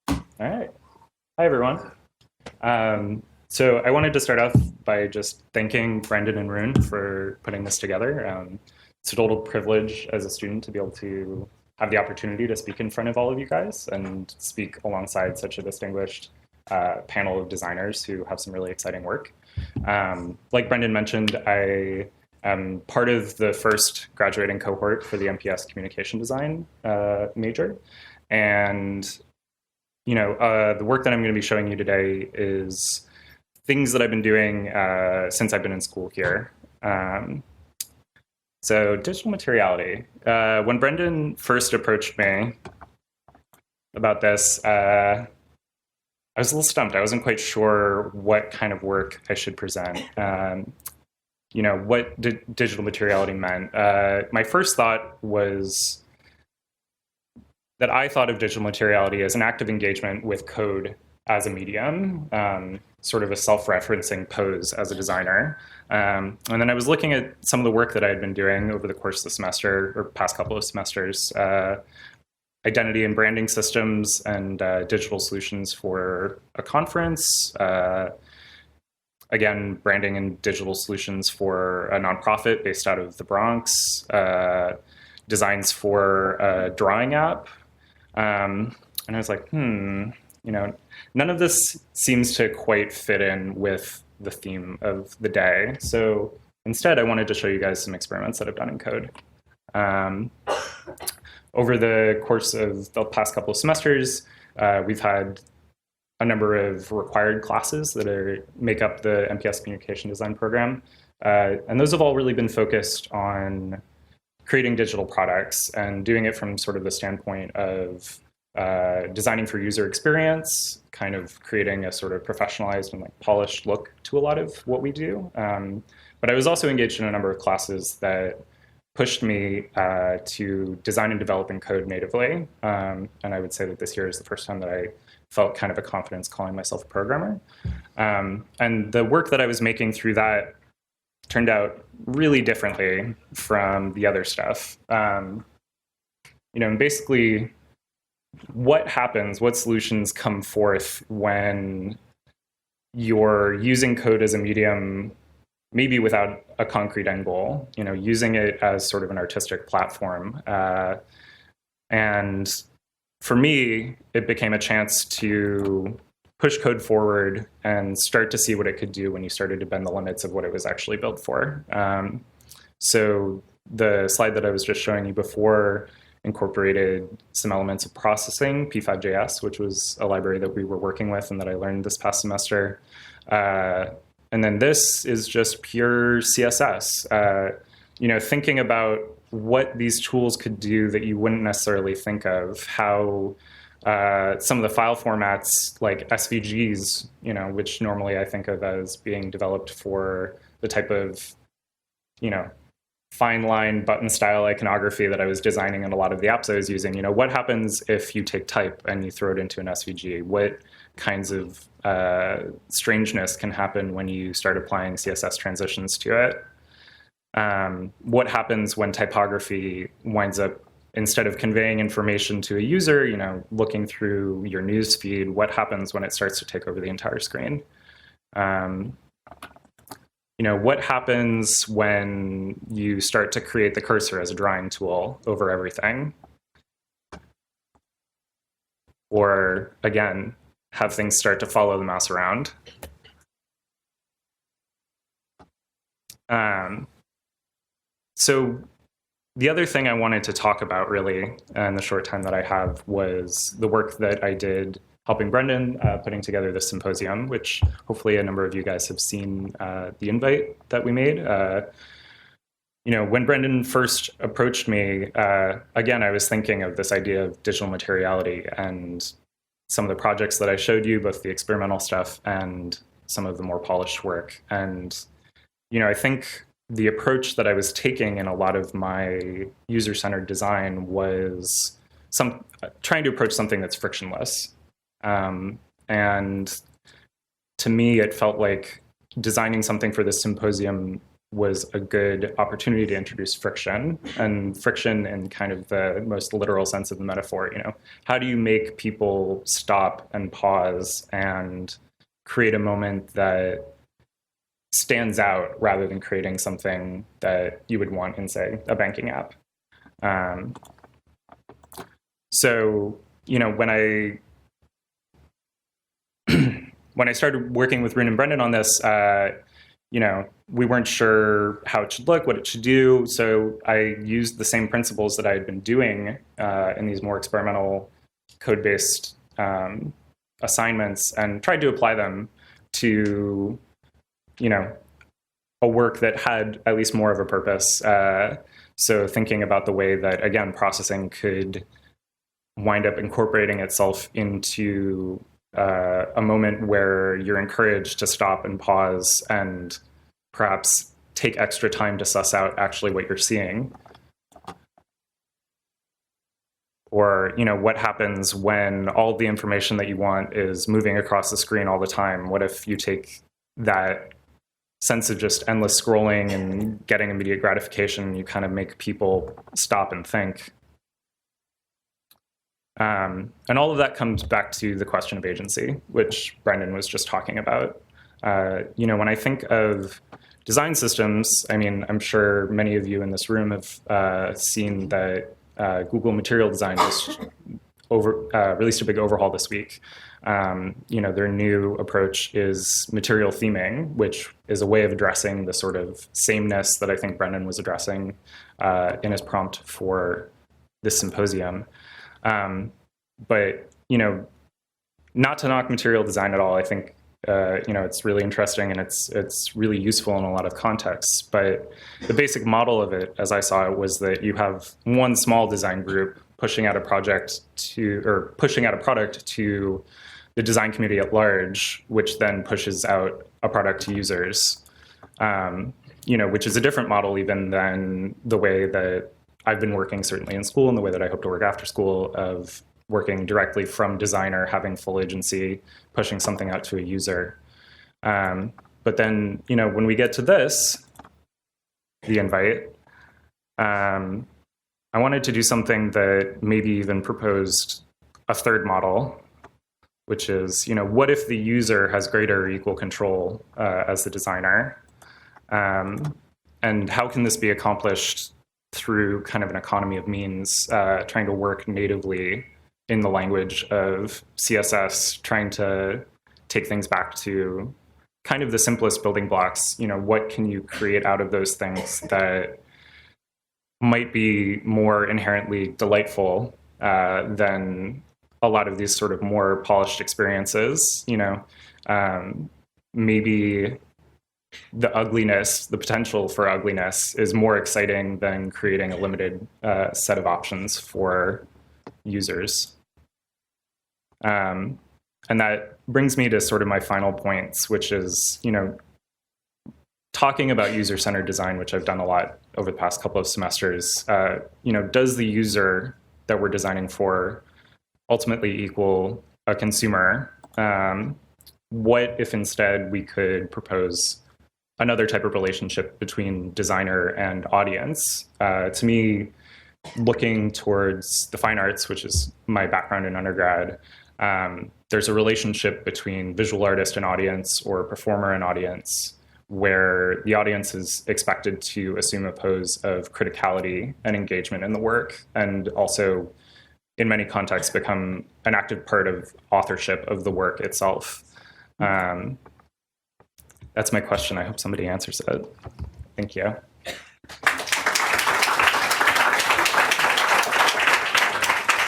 All right. Hi, everyone. So I wanted to start off by just thanking Brendan and Rune for putting this together. It's a total privilege as a student to be able to have the opportunity to speak in front of all of you guys and speak alongside such a distinguished panel of designers who have some really exciting work. Like Brendan mentioned, I am part of the first graduating cohort for the MPS Communication Design major. And the work that I'm going to be showing you today is things that I've been doing since I've been in school here. So digital materiality. When Brendan first approached me about this, I was a little stumped. I wasn't quite sure what kind of work I should present. What digital materiality meant. My first thought was that I thought of digital materiality as an active engagement with code as a medium, sort of a self-referencing pose as a designer. And then I was looking at some of the work that I had been doing over the course of the semester, or past couple of semesters, identity and branding systems and digital solutions for a conference, again, branding and digital solutions for a nonprofit based out of the Bronx, designs for a drawing app. And I was like, none of this seems to quite fit in with the theme of the day. So instead, I wanted to show you guys some experiments that I've done in code. Over the course of the past couple of semesters, we've had a number of required classes that make up the MPS Communication Design program. And those have all really been focused on creating digital products and doing it from sort of the standpoint of designing for user experience, kind of creating a sort of professionalized and polished look to a lot of what we do. But I was also engaged in a number of classes that pushed me to design and develop in code natively. And I would say that this year is the first time that I felt kind of a confidence calling myself a programmer. And the work that I was making through that turned out really differently from the other stuff. And basically, what happens, what solutions come forth when you're using code as a medium, maybe without a concrete end goal, using it as sort of an artistic platform. And for me, it became a chance to push code forward and start to see what it could do when you started to bend the limits of what it was actually built for. So the slide that I was just showing you before incorporated some elements of processing, P5.js, which was a library that we were working with and that I learned this past semester. And then this is just pure CSS. Thinking about what these tools could do that you wouldn't necessarily think of, how some of the file formats like SVGs, which normally I think of as being developed for the type of, fine line button style iconography that I was designing in a lot of the apps I was using. What happens if you take type and you throw it into an SVG? What kinds of strangeness can happen when you start applying CSS transitions to it? What happens when typography winds up, instead of conveying information to a user, looking through your news feed? What happens when it starts to take over the entire screen? What happens when you start to create the cursor as a drawing tool over everything? Or, again, have things start to follow the mouse around? So the other thing I wanted to talk about really in the short time that I have was the work that I did helping Brendan putting together this symposium, which hopefully a number of you guys have seen the invite that we made. When Brendan first approached me, again, I was thinking of this idea of digital materiality and some of the projects that I showed you, both the experimental stuff and some of the more polished work. And, I think the approach that I was taking in a lot of my user-centered design was trying to approach something that's frictionless. And to me, it felt like designing something for this symposium was a good opportunity to introduce friction, and friction in kind of the most literal sense of the metaphor. How do you make people stop and pause and create a moment that stands out rather than creating something that you would want in, say, a banking app? So, when I started working with Rune and Brendan on this, we weren't sure how it should look, what it should do. So I used the same principles that I had been doing in these more experimental code-based assignments and tried to apply them to, a work that had at least more of a purpose. So thinking about the way that, again, processing could wind up incorporating itself into a moment where you're encouraged to stop and pause and perhaps take extra time to suss out actually what you're seeing. Or, what happens when all the information that you want is moving across the screen all the time? What if you take that sense of just endless scrolling and getting immediate gratification, you kind of make people stop and think? And all of that comes back to the question of agency, which Brendan was just talking about. When I think of design systems, I'm sure many of you in this room have seen that Google Material Design just released a big overhaul this week. Their new approach is material theming, which is a way of addressing the sort of sameness that I think Brendan was addressing in his prompt for this symposium. But, not to knock material design at all. I think, it's really interesting and it's really useful in a lot of contexts. But the basic model of it, as I saw it, was that you have one small design group pushing out a product to the design community at large, which then pushes out a product to users, which is a different model even than the way that I've been working certainly in school and the way that I hope to work after school, of working directly from designer, having full agency, pushing something out to a user. But then, when we get to this, the invite, I wanted to do something that maybe even proposed a third model, which is, what if the user has greater or equal control as the designer? And how can this be accomplished through kind of an economy of means, trying to work natively in the language of CSS, trying to take things back to kind of the simplest building blocks. What can you create out of those things that might be more inherently delightful than a lot of these sort of more polished experiences? Maybe the ugliness, the potential for ugliness, is more exciting than creating a limited set of options for users. And that brings me to sort of my final points, which is, talking about user-centered design, which I've done a lot over the past couple of semesters. Does the user that we're designing for ultimately equal a consumer? What if instead we could propose another type of relationship between designer and audience? To me, looking towards the fine arts, which is my background in undergrad, there's a relationship between visual artist and audience, or performer and audience, where the audience is expected to assume a pose of criticality and engagement in the work, and also, in many contexts, become an active part of authorship of the work itself. That's my question. I hope somebody answers it. Thank you.